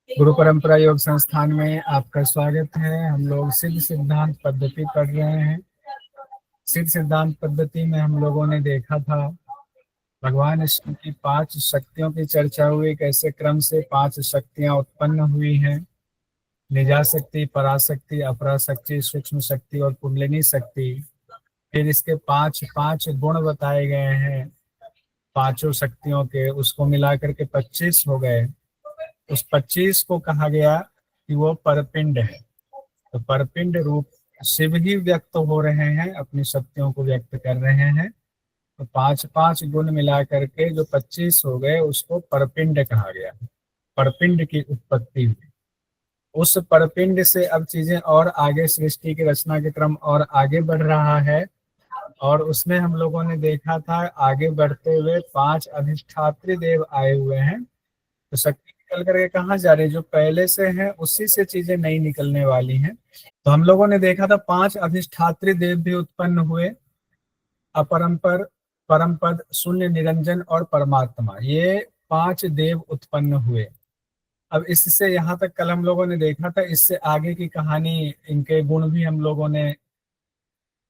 गुरु परंपरा योग संस्थान में आपका स्वागत है। हम लोग सिद्ध सिद्धांत पद्धति पढ़ रहे हैं। सिद्ध सिद्धांत पद्धति में हम लोगों ने देखा था भगवान शिव की 5 शक्तियों की चर्चा हुई, कैसे क्रम से 5 शक्तियां उत्पन्न हुई हैं। निजा शक्ति, पराशक्ति, अपराशक्ति, सूक्ष्म शक्ति और कुंडलिनी शक्ति। फिर इसके 5 5 गुण बताए गए हैं पांचों शक्तियों के, उसको मिलाकर के 25 हो गए। उस 25 को कहा गया कि वो परपिंड है। तो परपिंड रूप शिव ही व्यक्त हो रहे हैं, अपनी शक्तियों को व्यक्त कर रहे हैं। तो 5 5 गुण मिला करके जो 25 हो गए उसको परपिंड कहा गया। परपिंड की उत्पत्ति हुई। उस परपिंड से अब चीजें और आगे, सृष्टि की रचना के क्रम और आगे बढ़ रहा है। और उसमें हम लोगों ने देखा था आगे बढ़ते हुए 5 अधिष्ठात्री देव आए हुए हैं। तो शक्ति निकल करके कहाँ जा रही है? जो पहले से है उसी से चीजें नई निकलने वाली हैं। तो हम लोगों ने देखा था 5 अधिष्ठात्री देव भी उत्पन्न हुए। अपरंपर, परमपद, शून्य, निरंजन और परमात्मा, ये 5 देव उत्पन्न हुए। अब इससे यहाँ तक कल हम लोगों ने देखा था, इससे आगे की कहानी, इनके गुण भी हम लोगों ने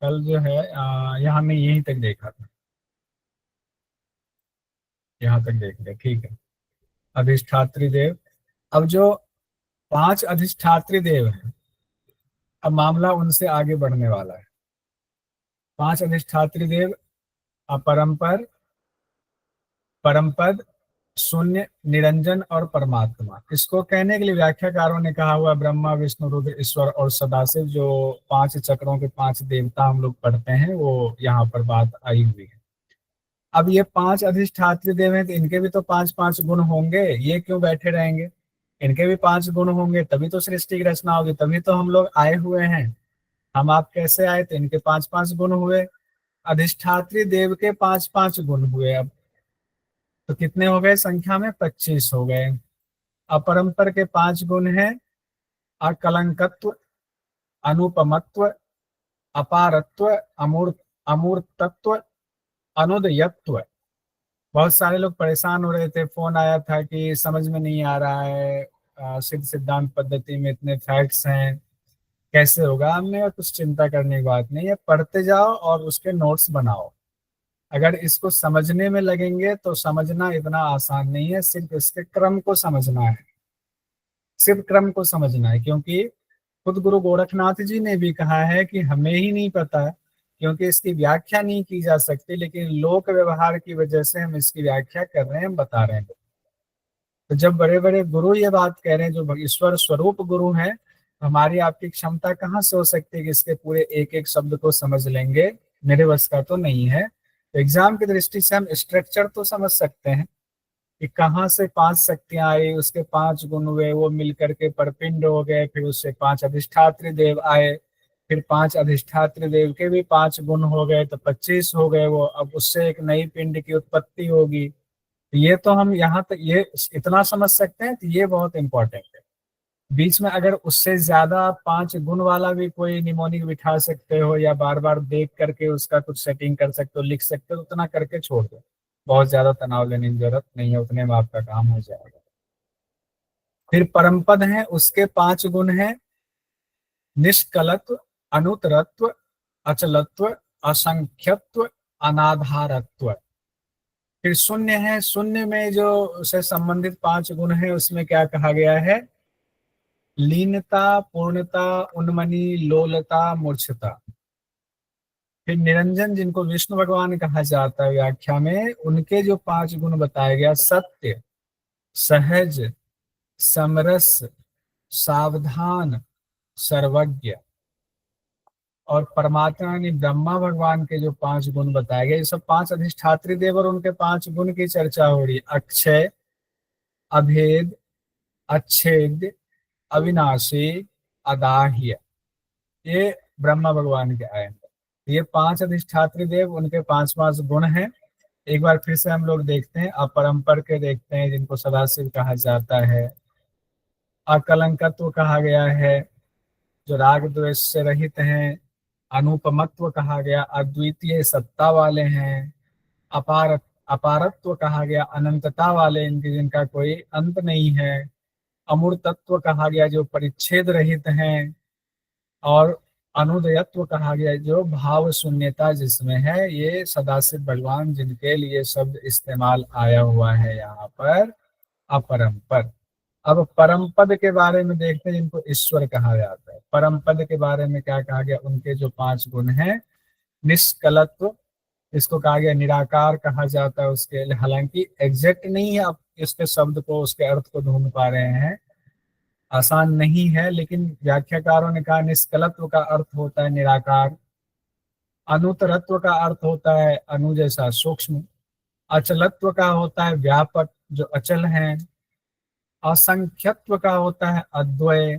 कल जो है यहाँ में यहीं तक देखा था। यहाँ तक देख लिया, ठीक है। अधिष्ठात्री देव, अब जो 5 अधिष्ठात्री देव हैं, अब मामला उनसे आगे बढ़ने वाला है। 5 अधिष्ठात्री देव अपरंपर, परमपद, शून्य, निरंजन और परमात्मा। इसको कहने के लिए व्याख्याकारों ने कहा हुआ ब्रह्मा, विष्णु, रुद्र, ईश्वर और सदाशिव, जो 5 चक्रों के 5 देवता हम लोग पढ़ते हैं, वो यहाँ पर बात आई हुई है। अब ये 5 अधिष्ठात्री देव हैं, तो इनके भी तो 5 5 गुण होंगे। ये क्यों बैठे रहेंगे? इनके भी 5 गुण होंगे, तभी तो सृष्टि की रचना होगी, तभी तो हम लोग आए हुए हैं। हम आप कैसे आए? तो इनके 5 5 गुण हुए। अधिष्ठात्री देव के 5 5 गुण हुए। अब तो कितने हो गए? संख्या में 25 हो गए। अपरंपर के 5 गुण हैं अकलंकत्व, अनुपमत्व, अपारत्व, अमूर्तत्व, अनुदयत्व। बहुत सारे लोग परेशान हो रहे थे, फोन आया था कि समझ में नहीं आ रहा है, सिद्ध सिद्धांत पद्धति में इतने फैक्ट्स हैं, कैसे होगा? हमने कहा, कुछ चिंता करने की बात नहीं है, पढ़ते जाओ और उसके नोट्स बनाओ। अगर इसको समझने में लगेंगे तो समझना इतना आसान नहीं है, सिर्फ इसके क्रम को समझना है। सिर्फ क्रम को समझना है, क्योंकि खुद गुरु गोरखनाथ जी ने भी कहा है कि हमें ही नहीं पता, क्योंकि इसकी व्याख्या नहीं की जा सकती, लेकिन लोक व्यवहार की वजह से हम इसकी व्याख्या कर रहे हैं, हम बता रहे हैं। तो जब बड़े बड़े गुरु ये बात कह रहे हैं, जो ईश्वर स्वरूप गुरु हैं, हमारी आपकी क्षमता कहाँ से हो सकती है कि इसके पूरे एक एक शब्द को समझ लेंगे? मेरे बस का तो नहीं है। तो एग्जाम की दृष्टि से हम स्ट्रक्चर तो समझ सकते हैं कि कहाँ से 5 शक्तियां आई, उसके 5 गुण हुए, वो मिलकर के परपिंड हो गए, फिर उससे 5 अधिष्ठात्री देव आए, फिर 5 अधिष्ठात्री देव के भी 5 गुण हो गए, तो 25 हो गए वो। अब उससे एक नई पिंड की उत्पत्ति होगी। ये तो हम यहाँ तक ये इतना समझ सकते हैं, तो ये बहुत इंपॉर्टेंट है। बीच में अगर उससे ज्यादा 5 गुण वाला भी कोई निमोनिक बिठा सकते हो, या बार बार देख करके उसका कुछ सेटिंग कर सकते हो, लिख सकते हो, उतना करके छोड़ दो। बहुत ज्यादा तनाव लेने की जरूरत नहीं है, उतने में आपका काम हो जाएगा। फिर परमपद है, उसके 5 गुण हैं निष्कलत्व, अनुतरत्व, अचलत्व, असंख्यत्व, अनाधारत्व। फिर शून्य है, शून्य में जो से संबंधित 5 गुण है, उसमें क्या कहा गया है? लीनता, पूर्णता, उन्मनी, लोलता, मूर्छता। फिर निरंजन, जिनको विष्णु भगवान कहा जाता है व्याख्या में, उनके जो 5 गुण बताया गया, सत्य, सहज, समरस, सावधान, सर्वज्ञ। और परमात्मा यानी ब्रह्मा भगवान के जो 5 गुण बताए गए, ये सब 5 अधिष्ठात्री देव और उनके 5 गुण की चर्चा हो रही है। अक्षय, अभेद, अच्छेद, अविनाशी, अदाह्य, ये ब्रह्मा भगवान के आए हैं। ये 5 अधिष्ठात्री देव, उनके 5 5 गुण हैं। एक बार फिर से हम लोग देखते हैं, अपरंपर के देखते हैं, जिनको सदाशिव कहा जाता है। अकलंकत्व कहा गया है, जो राग द्वेष से रहित हैं। अनुपमत्व कहा गया, अद्वितीय सत्ता वाले हैं। अपार अपारत्व कहा गया, अनंतता वाले, इनकी जिनका कोई अंत नहीं है। अमूर्त तत्व कहा गया जो परिच्छेद रहित हैं, और अनुदयत्व कहा गया जो भाव शून्यता जिसमें है। ये सदाशिव भगवान जिनके लिए शब्द इस्तेमाल आया हुआ है यहाँ पर अपरंपर। अब परम पद के बारे में देखते हैं, जिनको ईश्वर कहा जाता है। परम पद के बारे में क्या कहा गया, उनके जो 5 गुण हैं, निष्कलत्व, इसको कहा गया निराकार कहा जाता है उसके लिए। हालांकि एग्जैक्ट नहीं है, आप इसके शब्द को, उसके अर्थ को ढूंढ पा रहे हैं, आसान नहीं है, लेकिन व्याख्याकारों ने कहा निष्कलत्व का अर्थ होता है निराकार, अनुतरत्व का अर्थ होता है अनु जैसा सूक्ष्म, अचलत्व का होता है व्यापक जो अचल है, असंख्यत्व का होता है अद्वय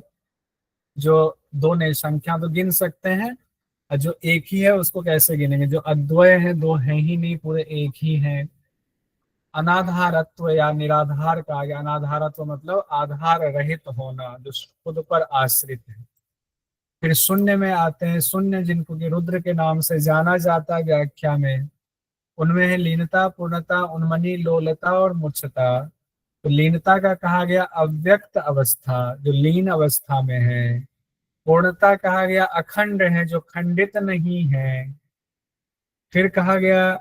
जो दो नहीं, संख्या तो गिन सकते हैं, और जो एक ही है उसको कैसे गिनेंगे, जो अद्वय है, दो है ही नहीं, पूरे एक ही है। अनाधारत्व या निराधार कहा गया, अनाधारत्व मतलब आधार रहित होना, जो खुद पर आश्रित है। फिर शून्य में आते हैं, शून्य जिनको कि रुद्र के नाम से जाना जाता है व्याख्या में, उनमें है लीनता, पूर्णता, उन्मनी, लोलता और मूर्छता। तो लीनता का कहा गया अव्यक्त अवस्था, जो लीन अवस्था में है। पूर्णता कहा गया अखंड है, जो खंडित नहीं है। फिर कहा गया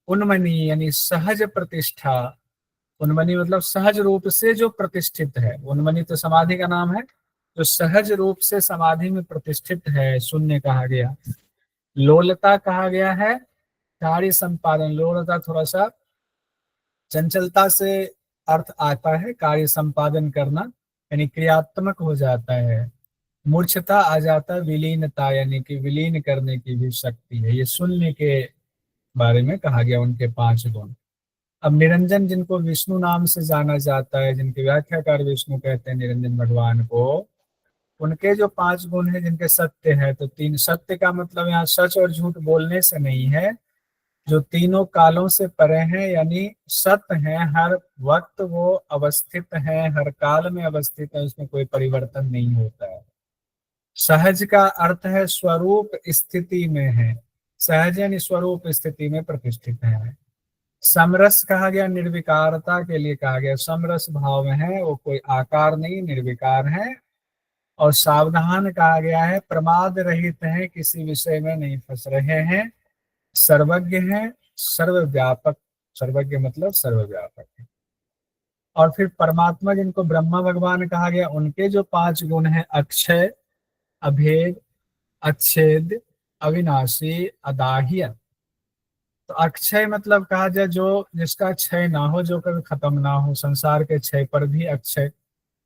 उन्मनी यानी सहज प्रतिष्ठा, उन्मनी मतलब सहज रूप से जो प्रतिष्ठित है, उन्मनी तो समाधि का नाम है, जो सहज रूप से समाधि में प्रतिष्ठित है, शून्य कहा गया। लोलता कहा गया है कार्य संपादन, लोलता थोड़ा सा चंचलता से अर्थ आता है, कार्य संपादन करना यानी क्रियात्मक हो जाता है। मूर्छता आ जाता है विलीनता, यानी कि विलीन करने की भी शक्ति है। ये शून्य के बारे में कहा गया, उनके 5 गुण। अब निरंजन जिनको विष्णु नाम से जाना जाता है, जिनके व्याख्याकार विष्णु कहते हैं निरंजन भगवान को, उनके जो 5 गुण है, जिनके सत्य है, तो 3 सत्य का मतलब यहाँ सच और झूठ बोलने से नहीं है, जो तीनों कालों से परे हैं, यानी सत्य है, हर वक्त वो अवस्थित है, हर काल में अवस्थित है, उसमें कोई परिवर्तन नहीं होता है। सहज का अर्थ है स्वरूप स्थिति में है, सहज यानी स्वरूप स्थिति में प्रतिष्ठित है। समरस कहा गया निर्विकारता के लिए कहा गया, समरस भाव में है, वो कोई आकार नहीं, निर्विकार है। और सावधान कहा गया है प्रमाद रहित है, किसी विषय में नहीं फंस रहे हैं। सर्वज्ञ है, सर्वव्यापक, सर्वज्ञ मतलब सर्वव्यापक है। और फिर परमात्मा जिनको ब्रह्मा भगवान कहा गया, उनके जो 5 गुण हैं अक्षय, अभेद, अच्छेद, अविनाशी, अदाह्य। तो अक्षय मतलब कहा जाए जो जिसका क्षय ना हो, जो कभी खत्म ना हो, संसार के क्षय पर भी अक्षय,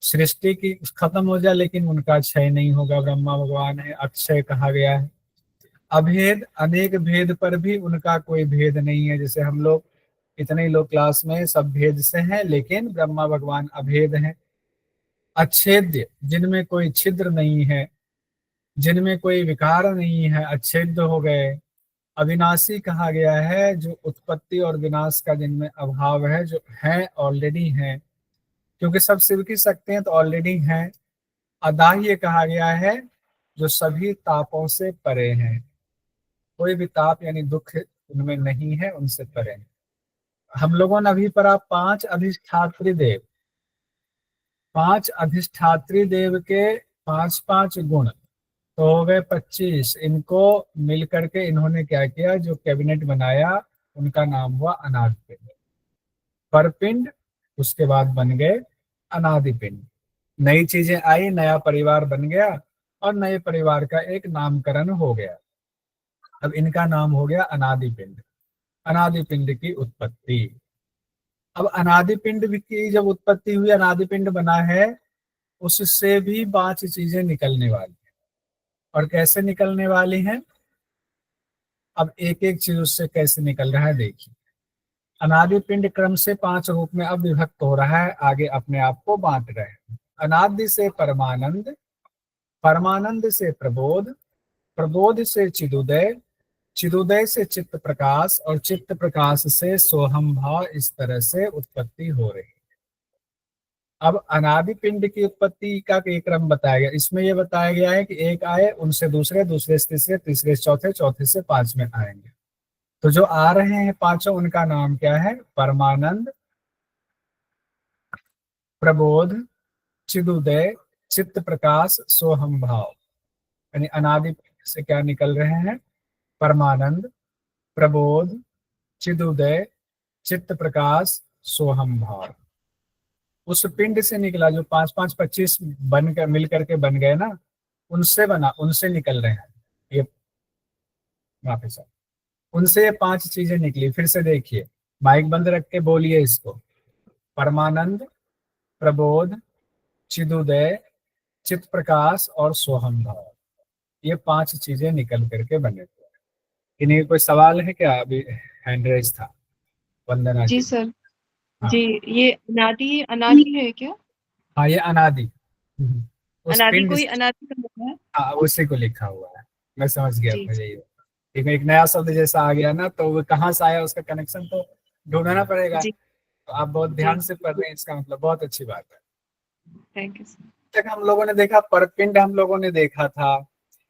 सृष्टि की खत्म हो जाए लेकिन उनका क्षय नहीं होगा, ब्रह्मा भगवान है, अक्षय कहा गया है। अभेद, अनेक भेद पर भी उनका कोई भेद नहीं है, जैसे हम लोग इतने ही लोग क्लास में सब भेद से हैं, लेकिन ब्रह्मा भगवान अभेद हैं। अच्छेद्य, जिनमें कोई छिद्र नहीं है, जिनमें कोई विकार नहीं है, अच्छेद्य हो गए। अविनाशी कहा गया है जो उत्पत्ति और विनाश का जिनमें अभाव है, जो है ऑलरेडी है, क्योंकि सब शिव की शक्ति हैं तो ऑलरेडी हैं। अदाह्य कहा गया है जो सभी तापों से परे हैं, कोई भी ताप यानी दुख उनमें नहीं है, उनसे परे हैं। हम लोगों ने अभी पढ़ा 5 अधिष्ठात्री देव, 5 अधिष्ठात्री देव के 5 5 गुण, तो हो गए 25। इनको मिल करके इन्होंने क्या किया, जो कैबिनेट बनाया उनका नाम हुआ अनादिपिंड। परपिंड उसके बाद बन गए अनादिपिंड, नई चीजें आई, नया परिवार बन गया और नए परिवार का एक नामकरण हो गया। अब इनका नाम हो गया अनादिपिंड, अनादिपिंड की उत्पत्ति। अब अनादिपिंड की जब उत्पत्ति हुई, अनादिपिंड बना है, उससे भी 5 चीजें निकलने वाली हैं। और कैसे निकलने वाली हैं, अब एक एक चीज उससे कैसे निकल रहा है देखिए। अनादि पिंड क्रम से 5 रूप में अब विभक्त हो रहा है, आगे अपने आप को बांट रहे हैं। अनादि से परमानंद, परमानंद से प्रबोध, प्रबोध से चिदुदय, चिदुदय से चित्त प्रकाश, और चित्त प्रकाश से सोहम भाव, इस तरह से उत्पत्ति हो रही है। अब अनादि पिंड की उत्पत्ति का एक क्रम बताया गया, इसमें यह बताया गया है कि एक आए, उनसे दूसरे, दूसरे से तीसरे, तीसरे से चौथे, चौथे से 5 में आएंगे। तो जो आ रहे हैं 5, उनका नाम क्या है, परमानंद, प्रबोध, चिदुदय, चित्त प्रकाश, सोहम भाव। यानी अनादि पिंड से क्या निकल रहे हैं? परमानंद, प्रबोध, चिदुदय, चित्त प्रकाश, सोहम भाव। उस पिंड से निकला जो 5 5 25 बनकर मिल करके बन गए ना, उनसे बना, उनसे निकल रहे हैं ये। वापिस उनसे ये 5 चीजें निकली। फिर से देखिए, माइक बंद रख के बोलिए इसको। परमानंद, प्रबोध, चिदुदय, चित्त प्रकाश और सोहम भाव। ये 5 चीजें निकल करके बने हुए। इन्हीं कोई सवाल है क्या? अभी हैंड रेज था वंदना जी जी। सर। हाँ जी, ये अनादि अनादि है क्या? हाँ, ये अनादि। उस अनादि पिंड कोई से, अनादि का मतलब है? हाँ उसी को लिखा हुआ है। मैं समझ गया जी था यही। एक नया शब्द जैसा आ गया ना, तो वो कहाँ से आया उसका कनेक्शन तो ढूंढना पड़ेगा। जी तो आप बहुत जी। ध्यान से पढ़ रहे हैं, इसका मतलब बहुत अच्छी बात है। Thank you sir. तक हम लोगों ने देखा परपिंड, हम लोगों ने देखा था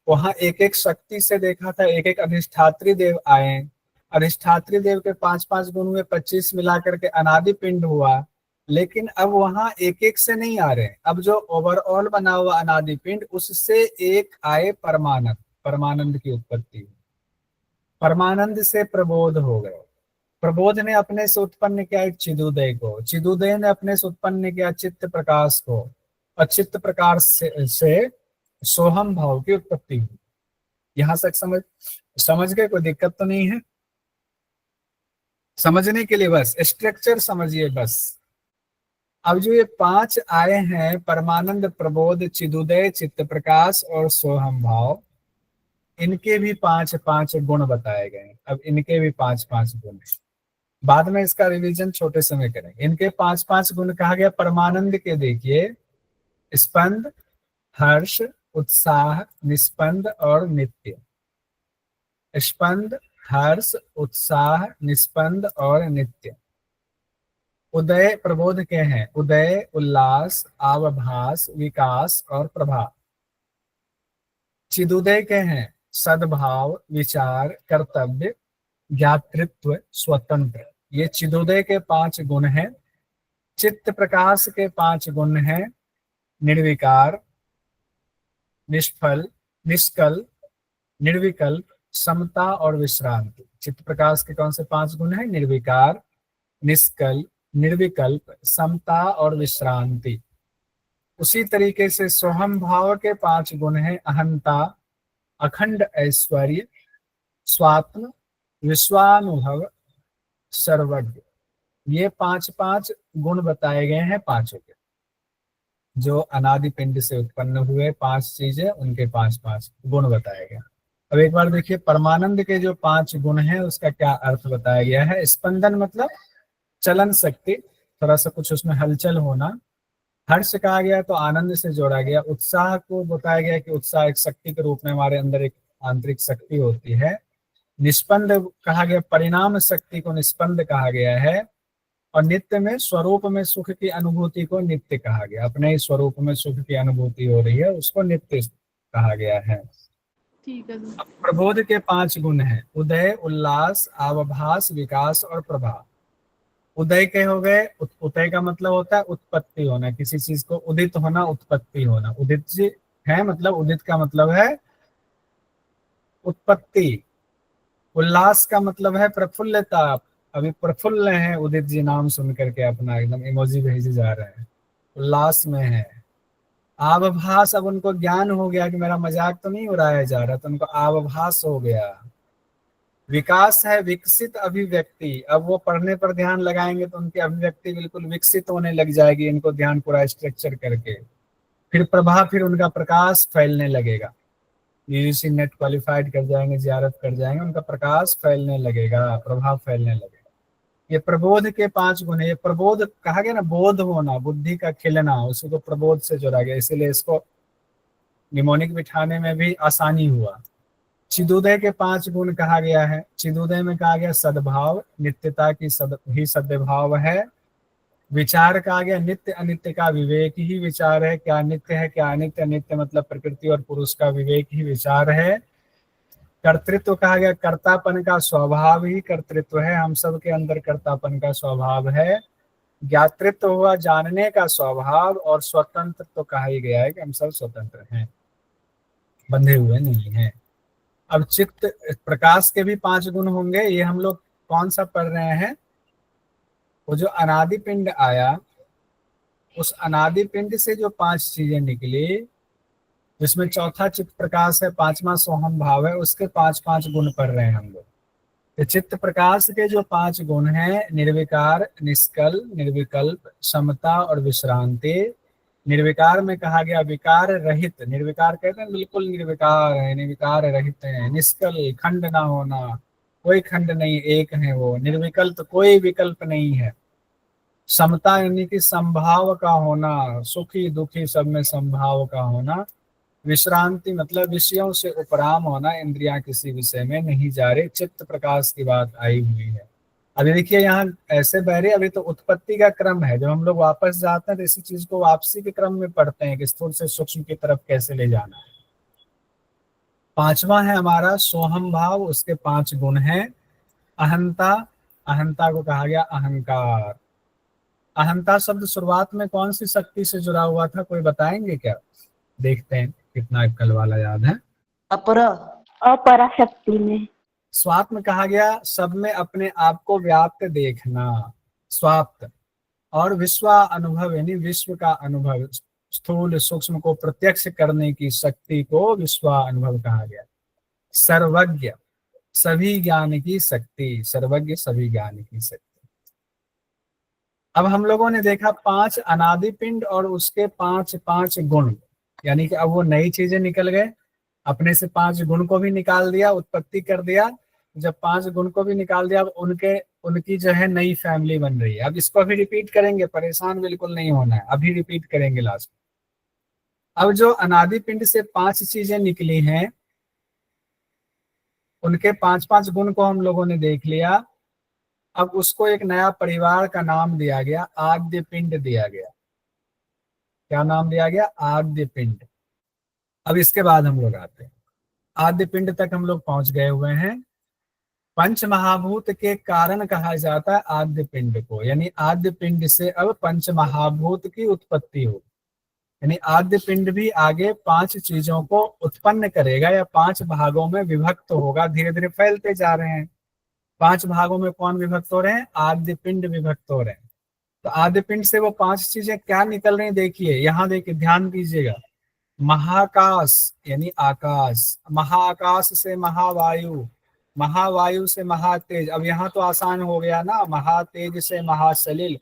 वहां एक एक शक्ति से देखा था, एक एक अधिष्ठात्री देव आए। अधिष्ठात्री देव के 5 5 गुण में 25 मिला करके अनादि पिंड हुआ। लेकिन अब वहां एक एक से नहीं आ रहे, अब जो ओवरऑल बना हुआ अनादि पिंड, उससे एक आए परमानंद। परमानंद की उत्पत्ति हुई। परमानंद से प्रबोध हो गए। प्रबोध ने अपने से उत्पन्न किया एक चिदुदय को, चिदुदय ने अपने से उत्पन्न किया चित्त प्रकाश को, और चित्त प्रकाश से सोहम भाव की उत्पत्ति हुई। यहां तक समझ गए? कोई दिक्कत तो नहीं है? समझने के लिए बस स्ट्रक्चर समझिए बस। अब जो ये 5 आए हैं, परमानंद, प्रबोध, चिदुदय, चित्त प्रकाश और सोहम भाव, इनके भी 5 5 गुण बताए गए हैं। अब इनके भी 5 5 गुण हैं। बाद में इसका रिवीजन छोटे समय करेंगे। इनके 5 5 गुण कहा गया। परमानंद के देखिए, स्पंद, हर्ष, उत्साह, निस्पंद और नित्य। स्पंद, हर्ष, उत्साह, निस्पंद और नित्य। उदय, प्रबोध के हैं उदय, उल्लास, आवभास, विकास और प्रभाव। चिदुदय के हैं सद्भाव, विचार, कर्तव्य, ज्ञातृत्व, स्वतंत्र। ये चिदुदय के 5 गुण हैं। चित्त प्रकाश के 5 गुण हैं निर्विकार, निष्फल, निष्कल, निर्विकल्प, समता और विश्रांति। चित्त प्रकाश के कौन से 5 गुण हैं? निर्विकार, निष्कल, निर्विकल्प, समता और विश्रांति। उसी तरीके से सोहम भाव के 5 गुण हैं अहंता, अखंड ऐश्वर्य, स्वात्म, विश्वानुभव, सर्वज्ञ। ये 5 5 गुण बताए गए हैं पांचों के, जो अनादि पिंड से उत्पन्न हुए 5 चीजें, उनके 5 5 गुण बताए गए। अब एक बार देखिए, परमानंद के जो 5 गुण हैं उसका क्या अर्थ बताया गया है। स्पंदन मतलब चलन शक्ति, थोड़ा सा कुछ उसमें हलचल होना। हर्ष कहा गया तो आनंद से जोड़ा गया। उत्साह को बताया गया कि उत्साह एक शक्ति के रूप में हमारे अंदर एक आंतरिक शक्ति होती है। निष्पंद कहा गया, परिणाम शक्ति को निष्पंद कहा गया है। और नित्य में स्वरूप में सुख की अनुभूति को नित्य कहा गया। अपने ही स्वरूप में सुख की अनुभूति हो रही है, उसको नित्य कहा गया है। ठीक है सर। अब प्रबोध के 5 गुण हैं उदय, उल्लास, आवभास, विकास और प्रभाव। उदय के हो गए, उदय का मतलब होता है उत्पत्ति होना, किसी चीज को उदित होना, उत्पत्ति होना। उदित जी है, मतलब उदित का मतलब है उत्पत्ति। उल्लास का मतलब है प्रफुल्लता। अभी प्रफुल्ल हैं उदित जी, नाम सुन करके अपना एकदम इमोजी भेजे जा रहे हैं, उल्लास में है। आभास, अब उनको ज्ञान हो गया कि मेरा मजाक तो नहीं उड़ाया जा रहा, तो उनको आभास हो गया। विकास है विकसित अभिव्यक्ति, अब वो पढ़ने पर ध्यान लगाएंगे तो उनकी अभिव्यक्ति बिल्कुल विकसित होने लग जाएगी, इनको ध्यान पूरा स्ट्रक्चर करके। फिर प्रभाव, फिर उनका प्रकाश फैलने लगेगा। यूजीसी नेट क्वालिफाइड कर जाएंगे, जियारत कर जाएंगे, उनका प्रकाश फैलने लगेगा, प्रभाव फैलने लगेगा। ये प्रबोध के 5 गुण है। ये प्रबोध कहा गया ना, बोध होना, बुद्धि का खिलना, उसी को प्रबोध से जोड़ा गया, इसीलिए इसको निमोनिक बिठाने में भी आसानी हुआ। चिदुदय के 5 गुण कहा गया है। चिदुदय में कहा गया सद्भाव, नित्यता की ही सद्भाव है। विचार कहा गया नित्य अनित्य का विवेक ही विचार है, क्या नित्य है क्या अनित्य। अनित्य मतलब प्रकृति और पुरुष का विवेक ही विचार है। कर्तृत्व कहा गया, कर्तापन का स्वभाव ही कर्तृत्व है, हम सब के अंदर कर्तापन का स्वभाव है। ज्ञातृत्व हुआ जानने का स्वभाव, और स्वतंत्र तो कहा ही गया है कि हम सब स्वतंत्र हैं, बंधे हुए नहीं हैं। अब चित्त प्रकाश के भी 5 गुण होंगे। ये हम लोग कौन सा पढ़ रहे हैं? वो जो अनादि पिंड आया, उस अनादि पिंड से जो 5 चीजें निकली, जिसमें चौथा चित्त प्रकाश है, 5वां सोहम भाव है, उसके 5-5 गुण पढ़ रहे हैं हम लोग। तो चित्त प्रकाश के जो 5 गुण हैं, निर्विकार, निष्कल, निर्विकल्प, समता और विश्रांति। निर्विकार में कहा गया विकार रहित, निर्विकार कहते हैं बिल्कुल निर्विकार है, निर्विकार रहित है। निष्कल, खंड ना होना, कोई खंड नहीं, एक है वो। निर्विकल्प, कोई विकल्प नहीं है। समता यानी कि संभाव का होना, सुखी दुखी सब में संभाव का होना। विश्रांति मतलब विषयों से उपराम होना, इंद्रियां किसी विषय में नहीं जा रही। चित्त प्रकाश की बात आई हुई है। अभी देखिए यहाँ ऐसे बह रही, अभी तो उत्पत्ति का क्रम है। जब हम लोग वापस जाते हैं तो इसी चीज को वापसी के क्रम में पढ़ते हैं कि स्थूल से सूक्ष्म की तरफ कैसे ले जाना है। 5वां है हमारा सोहम भाव, उसके 5 गुण हैं। अहंता, अहंता को कहा गया अहंकार। अहंता शब्द शुरुआत में कौन सी शक्ति से जुड़ा हुआ था, कोई बताएंगे क्या? देखते हैं कितना कल वाला याद है। अपर अपराशक्ति में। स्वात्म में कहा गया सब में अपने आप को व्याप्त देखना, स्वाप्त। और विश्वा अनुभव यानी विश्व का अनुभव, स्थूल सूक्ष्म को प्रत्यक्ष करने की शक्ति को विश्वा अनुभव कहा गया। सर्वज्ञ, सभी ज्ञान की शक्ति, सर्वज्ञ सभी ज्ञान की शक्ति। अब हम लोगों ने देखा 5 अनादि पिंड और उसके 5-5 गुण, यानी कि अब वो नई चीजें निकल गए। अपने से 5 गुण को भी निकाल दिया, उत्पत्ति कर दिया। जब 5 गुण को भी निकाल दिया, अब उनकी जो है नई फैमिली बन रही है। अब इसको अभी रिपीट करेंगे, परेशान बिल्कुल नहीं होना है, अभी रिपीट करेंगे लास्ट। अब जो अनादि पिंड से 5 चीजें निकली हैं, उनके 5-5 गुण को हम लोगों ने देख लिया। अब उसको एक नया परिवार का नाम दिया गया, आद्य पिंड दिया गया। क्या नाम दिया गया? आद्य पिंड। अब इसके बाद हम लोग आते हैं, आद्य पिंड तक हम लोग पहुंच गए हुए हैं। पंच महाभूत के कारण कहा जाता है आद्य पिंड को, यानी आद्य पिंड से अब पंच महाभूत की उत्पत्ति होगी। यानी आद्य पिंड भी आगे 5 चीजों को उत्पन्न करेगा, या 5 भागों में विभक्त होगा। धीरे धीरे फैलते जा रहे हैं। 5 भागों में कौन विभक्त हो रहे हैं? आद्य पिंड विभक्त हो रहे हैं। तो आद्य पिंड से वो 5 चीजें क्या निकल रही, देखिए यहाँ, देखिए ध्यान दीजिएगा। महाकाश यानी आकाश, महाआकाश से महावायु, महावायु से महातेज। अब यहाँ तो आसान हो गया ना, महातेज से महासलिल,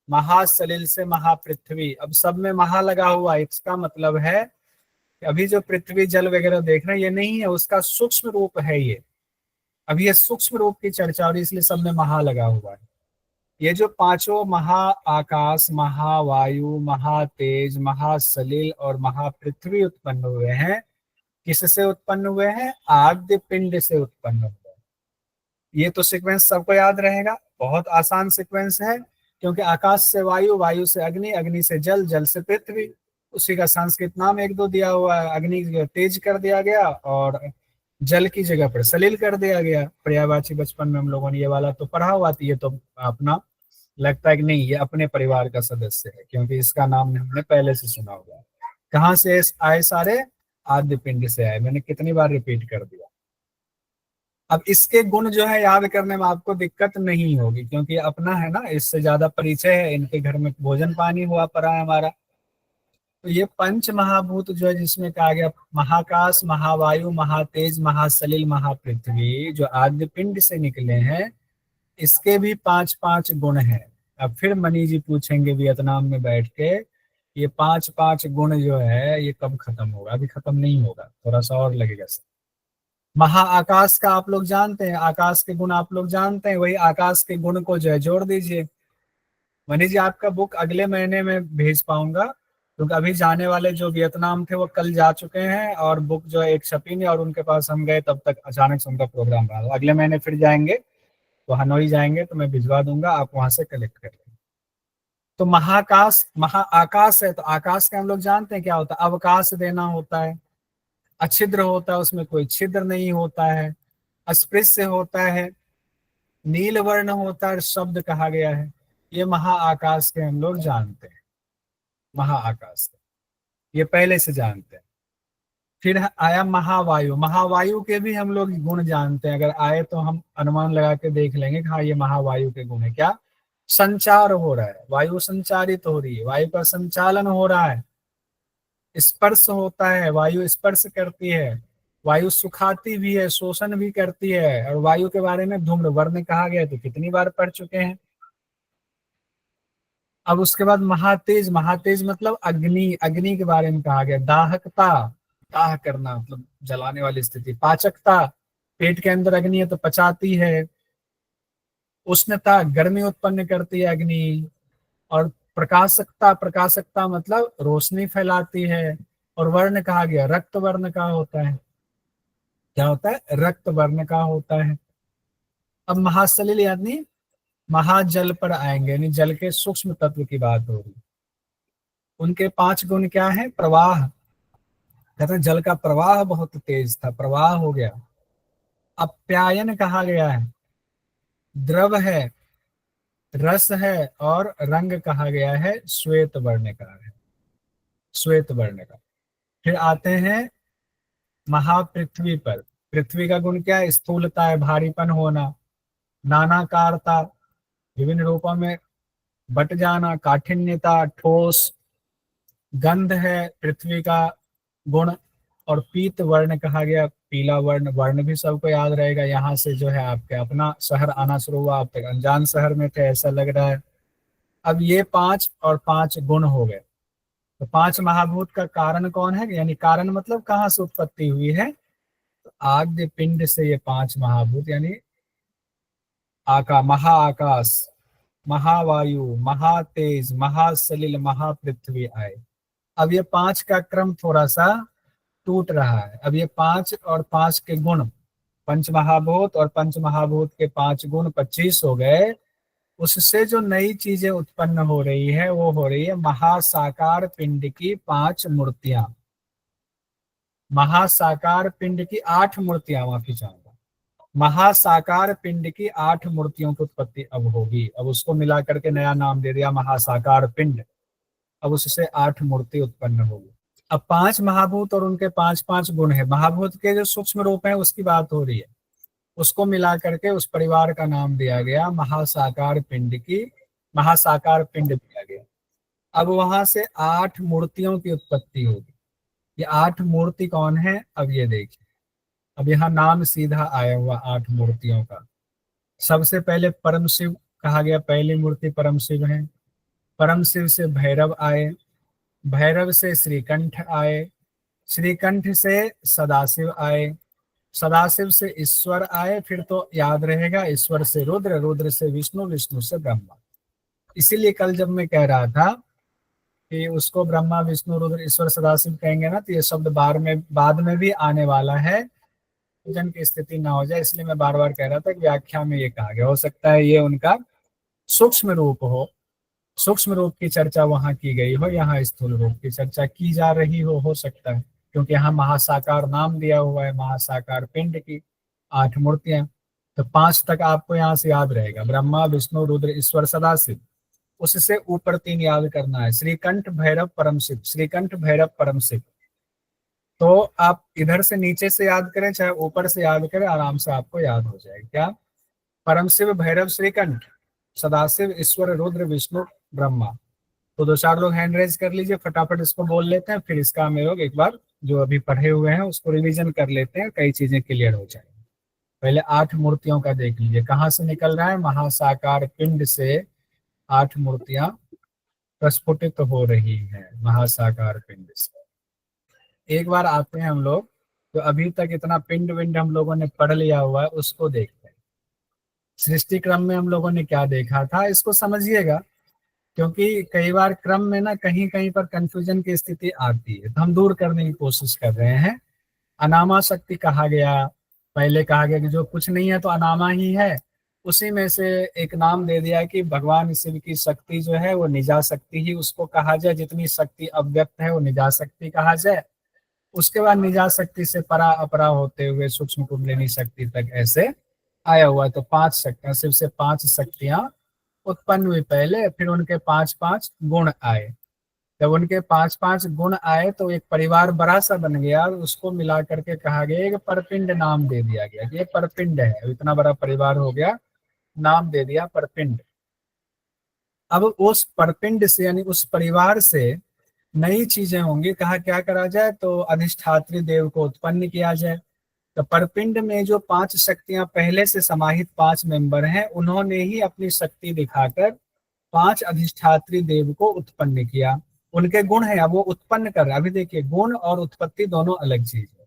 महासलिल से महापृथ्वी। अब सब में महा लगा हुआ, इसका मतलब है कि अभी जो पृथ्वी जल वगैरह देख रहे हैं ये नहीं है, उसका सूक्ष्म रूप है ये। अभी ये सूक्ष्म रूप की चर्चा हो रही, इसलिए सब में महा लगा हुआ है। ये जो 5 महा आकाश, महावायु, महातेज, महासलिल और महापृथ्वी उत्पन्न हुए हैं, किससे उत्पन्न हुए हैं? आद्य पिंड से उत्पन्न हुए। ये तो सीक्वेंस सबको याद रहेगा, बहुत आसान सीक्वेंस है। क्योंकि आकाश से वायु, वायु से अग्नि, अग्नि से जल, जल से पृथ्वी। उसी का संस्कृत नाम 1-2 दिया हुआ है। अग्नि की जगह तेज कर दिया गया और जल की जगह पर सलिल कर दिया गया। पर्यायवाची बचपन में हम लोगों ने ये वाला तो पढ़ा हुआ था। ये तो अपना लगता है कि नहीं, ये अपने परिवार का सदस्य है, क्योंकि इसका नाम हमने पहले से सुना हुआ है। कहाँ से आए? सारे आद्य पिंड से आए। मैंने कितनी बार रिपीट कर दिया। अब इसके गुण जो है याद करने में आपको दिक्कत नहीं होगी, क्योंकि अपना है ना, इससे ज्यादा परिचय है। इनके घर में भोजन पानी हुआ पड़ा है हमारा। तो ये पंच महाभूत जो है, जिसमें कहा गया महाकाश, महावायु, महातेज, महासलिल, महापृथ्वी, जो आद्य पिंड से निकले हैं, इसके भी 5-5 गुण हैं। अब फिर मनी जी पूछेंगे वियतनाम में बैठ के, ये 5-5 गुण जो है ये कब खत्म होगा? अभी खत्म नहीं होगा, थोड़ा सा और लगेगा सर। महाआकाश का आप लोग जानते हैं, आकाश के गुण आप लोग जानते हैं, वही आकाश के गुण को जो है जोड़ दीजिए। मनी जी आपका बुक अगले महीने में भेज पाऊंगा, क्योंकि अभी जाने वाले जो वियतनाम थे वो कल जा चुके हैं, और बुक जो है एक छपी नहीं, और उनके पास हम गए तब तक अचानक से उनका प्रोग्राम रहा। अगले महीने फिर जाएंगे, तो हनोई जाएंगे तो मैं भिजवा दूंगा, आप वहां से कलेक्ट कर लेंगे। तो महाकाश, महाआकाश है, तो आकाश का हम लोग जानते हैं क्या होता है? अवकाश देना होता है, अच्छिद्र होता है, उसमें कोई छिद्र नहीं होता है, अस्पृश्य होता है, नील वर्ण होता है, शब्द कहा गया है। ये महाआकाश के हम लोग जानते हैं, महाआकाश के ये पहले से जानते हैं। फिर आया महावायु, महावायु के भी हम लोग गुण जानते हैं, अगर आए तो हम अनुमान लगा के देख लेंगे कि हाँ ये महावायु के गुण है। क्या? संचार हो रहा है, वायु संचारित हो रही है, वायु का संचालन हो रहा है। स्पर्श होता है, वायु स्पर्श करती है, वायु सुखाती भी है, शोषण भी करती है। और वायु के बारे में धूम्र वर्ण कहा गया है, तो कितनी बार पढ़ चुके हैं। अब उसके बाद महातेज, महातेज मतलब अग्नि, अग्नि के बारे में कहा गया। दाहकता, दाह करना मतलब जलाने वाली स्थिति। पाचकता, पेट के अंदर अग्नि है तो पचाती है। उष्णता, गर्मी उत्पन्न करती है अग्नि। और प्रकाशकता, प्रकाशकता मतलब रोशनी फैलाती है। और वर्ण कहा गया, रक्त वर्ण का होता है। क्या होता है? रक्त वर्ण का होता है। अब महासलिल यानी महाजल पर आएंगे, यानी जल के सूक्ष्म तत्व की बात हो रही। उनके 5 गुण क्या है? प्रवाह, कहते हैं जल का प्रवाह बहुत तेज था, प्रवाह हो गया। अप्यायन कहा गया है, द्रव है, रस है, और रंग कहा गया है श्वेत वर्ण का है, श्वेत वर्ण का। फिर आते हैं महापृथ्वी पर। पृथ्वी का गुण क्या है? स्थूलता है, भारीपन होना, नानाकारता, विभिन्न रूपों में बट जाना, काठिन्यता, ठोस। गंध है पृथ्वी का गुण। और पीत वर्ण कहा गया, पीला वर्ण। वर्ण भी सबको याद रहेगा। यहाँ से जो है आपके अपना शहर आना शुरू हुआ, आप तक अनजान शहर में थे ऐसा लग रहा है। अब ये 5 और 5 गुण हो गए। तो 5 महाभूत का कारण कौन है? यानी कारण मतलब कहाँ से उत्पत्ति हुई है? तो आद्य पिंड से ये 5 महाभूत यानी महाआकाश, महावायु, महातेज, महासलिल, महापृथ्वी आए। अब ये 5 का क्रम थोड़ा सा टूट रहा है। अब ये 5 और 5 के गुण, पंच महाभूत और पंच महाभूत के 5 गुण 25 हो गए। उससे जो नई चीजें उत्पन्न हो रही है वो हो रही है महासाकार पिंड की 5 मूर्तियां। महासाकार पिंड की 8 मूर्तियां, माफी चाहूंगा, महासाकार पिंड की 8 मूर्तियों की उत्पत्ति अब होगी। अब उसको मिला करके नया नाम दे दिया महासाकार पिंड। अब उससे 8 मूर्ति उत्पन्न होगी। अब 5 महाभूत और उनके 5-5 गुण है। महाभूत के जो सूक्ष्म रूप है उसकी बात हो रही है, उसको मिला करके उस परिवार का नाम दिया गया महासाकार पिंड की, महासाकार पिंड दिया गया। अब वहां से 8 मूर्तियों की उत्पत्ति होगी। ये 8 मूर्ति कौन है? अब ये देखिए, अब यहाँ नाम सीधा आया हुआ 8 मूर्तियों का। सबसे पहले परम शिव कहा गया, पहली मूर्ति परम शिव है। परम शिव से भैरव आए, भैरव से श्रीकंठ आए, श्रीकंठ से सदाशिव आए, सदाशिव से ईश्वर आए। फिर तो याद रहेगा, ईश्वर से रुद्र, रुद्र से विष्णु, विष्णु से ब्रह्मा। इसीलिए कल जब मैं कह रहा था कि उसको ब्रह्मा, विष्णु, रुद्र, ईश्वर, सदाशिव कहेंगे ना, तो ये शब्द बाद में भी आने वाला है, जन की स्थिति ना हो जाए। इसलिए मैं बार बार कह रहा था कि व्याख्या में ये कहा गया। हो सकता है ये उनका सूक्ष्म रूप हो, सूक्ष्म रूप की चर्चा वहां की गई हो, यहाँ स्थूल रूप की चर्चा की जा रही हो सकता है, क्योंकि यहाँ महासाकार नाम दिया हुआ है, महासाकार पिंड की 8 मूर्तियां। तो 5 तक आपको यहाँ से याद रहेगा, ब्रह्मा, विष्णु, रुद्र, ईश्वर, सदाशिव। उससे ऊपर 3 याद करना है, श्रीकंठ, भैरव, परम शिव। श्रीकंठ, भैरव, परम शिव। तो आप इधर से नीचे से याद करें चाहे ऊपर से याद करें, आराम से आपको याद हो जाएगा। क्या? परम शिव, भैरव, श्रीकंठ, सदाशिव, ईश्वर, रुद्र, विष्णु, ब्रह्मा। तो 2-4 लोग हैंड रेज कर लीजिए, फटाफट इसको बोल लेते हैं, फिर इसका हम लोग एक बार जो अभी पढ़े हुए हैं उसको रिवीजन कर लेते हैं, कई चीजें क्लियर हो जाएंगी। पहले 8 मूर्तियों का देख लीजिए, कहाँ से निकल रहा है? महासाकार पिंड से 8 मूर्तियां प्रस्फुटित हो रही है, महासाकार पिंड से। एक बार आते हैं हम लोग, तो अभी तक इतना पिंड विंड हम लोगों ने पढ़ लिया हुआ है, उसको देखते हैं। सृष्टि क्रम में हम लोगों ने क्या देखा था, इसको समझिएगा, क्योंकि कई बार क्रम में ना कहीं कहीं पर कंफ्यूजन की स्थिति आती है, तो हम दूर करने की कोशिश कर रहे हैं। अनामा शक्ति कहा गया, पहले कहा गया कि जो कुछ नहीं है तो अनामा ही है। उसी में से एक नाम दे दिया कि भगवान शिव की शक्ति जो है वो निजा शक्ति ही उसको कहा जाए, जितनी शक्ति अव्यक्त है वो निजा शक्ति कहा जाए। उसके बाद निजा शक्ति से परा अपरा होते हुए सूक्ष्म कुंडलिनी शक्ति तक ऐसे आया हुआ है। तो 5 शक्तियां, शिव से 5 शक्तियां उत्पन्न हुई पहले, फिर उनके 5-5 गुण आए। जब उनके 5-5 गुण आए तो एक परिवार बड़ा सा बन गया और उसको मिला करके कहा गया कि परपिंड नाम दे दिया गया कि ये परपिंड है। इतना बड़ा परिवार हो गया, नाम दे दिया परपिंड। अब उस परपिंड से यानी उस परिवार से नई चीजें होंगी। कहा क्या करा जाए, तो अधिष्ठात्री देव को उत्पन्न किया जाए। तो परपिंड में जो 5 शक्तियां पहले से समाहित 5 मेंबर हैं, उन्होंने ही अपनी शक्ति दिखाकर 5 अधिष्ठात्री देव को उत्पन्न किया। उनके गुण है, अब वो उत्पन्न कर रहा है। अभी देखिए, गुण और उत्पत्ति दोनों अलग चीज है।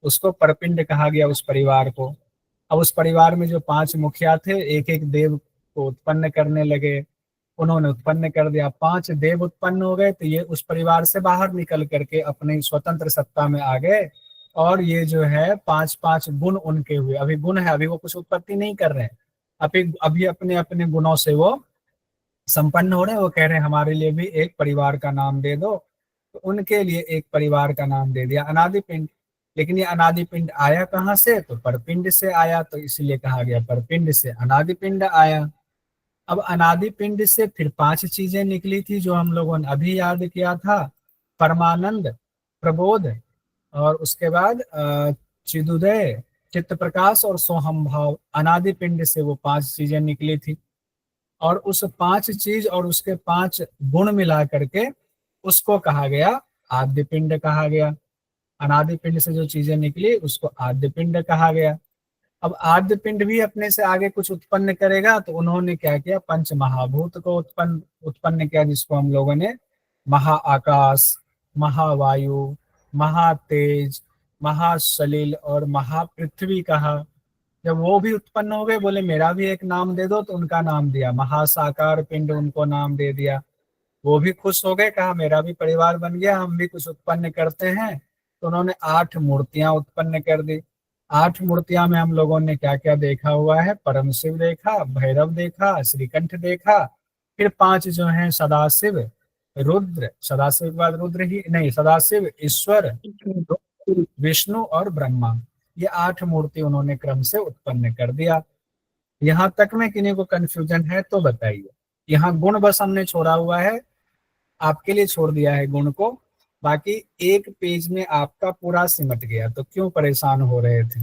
उसको परपिंड कहा गया उस परिवार को। अब उस परिवार में जो 5 मुखिया थे, एक एक देव को उत्पन्न करने लगे। उन्होंने उत्पन्न कर दिया, 5 देव उत्पन्न हो गए। तो ये उस परिवार से बाहर निकल करके अपनी स्वतंत्र सत्ता में आ गए। और ये जो है 5-5 गुण उनके हुए। अभी गुण है, अभी वो कुछ उत्पत्ति नहीं कर रहे हैं, अभी अभी अपने अपने गुणों से वो संपन्न हो रहे हैं। वो कह रहे हैं हमारे लिए भी एक परिवार का नाम दे दो। तो उनके लिए एक परिवार का नाम दे दिया अनादि पिंड। लेकिन ये अनादि पिंड आया कहाँ से, तो परपिंड से आया। तो इसलिए कहा गया परपिंड से अनादि पिंड आया। अब अनादि पिंड से फिर 5 चीजें निकली थी जो हम लोगों ने अभी याद किया था। परमानंद, प्रबोध, और उसके बाद चिदुदय, चित्त प्रकाश और सोहम भाव। अनादि पिंड से वो 5 चीजें निकली थी। और उस 5 चीज और उसके 5 गुण मिला करके उसको कहा गया आद्य पिंड कहा गया। अनादि पिंड से जो चीजें निकली उसको आद्य पिंड कहा गया। अब आद्य पिंड भी अपने से आगे कुछ उत्पन्न करेगा। तो उन्होंने क्या किया, पंच महाभूत को उत्पन्न किया, जिसको हम लोगों ने महाआकाश, महावायु, महातेज, महासलिल और महापृथ्वी कहा। जब वो भी उत्पन्न हो गए, बोले मेरा भी एक नाम दे दो। तो उनका नाम दिया महासाकार पिंड, उनको नाम दे दिया। वो भी खुश हो गए, कहा मेरा भी परिवार बन गया, हम भी कुछ उत्पन्न करते हैं। तो उन्होंने 8 मूर्तियां उत्पन्न कर दी। 8 मूर्तियां में हम लोगों ने क्या क्या देखा हुआ है, परम शिव देखा, भैरव देखा, श्रीकंठ देखा। फिर 5 जो हैं सदाशिव, रुद्र, सदाशिव के बाद रुद्र ही नहीं, सदाशिव, ईश्वर, विष्णु और ब्रह्मा। ये 8 मूर्ति उन्होंने क्रम से उत्पन्न कर दिया। यहाँ तक में किन्हीं को कंफ्यूजन है तो बताइए। यहाँ गुण बस हमने छोड़ा हुआ है, आपके लिए छोड़ दिया है गुण को। बाकी एक पेज में आपका पूरा सिमट गया, तो क्यों परेशान हो रहे थे।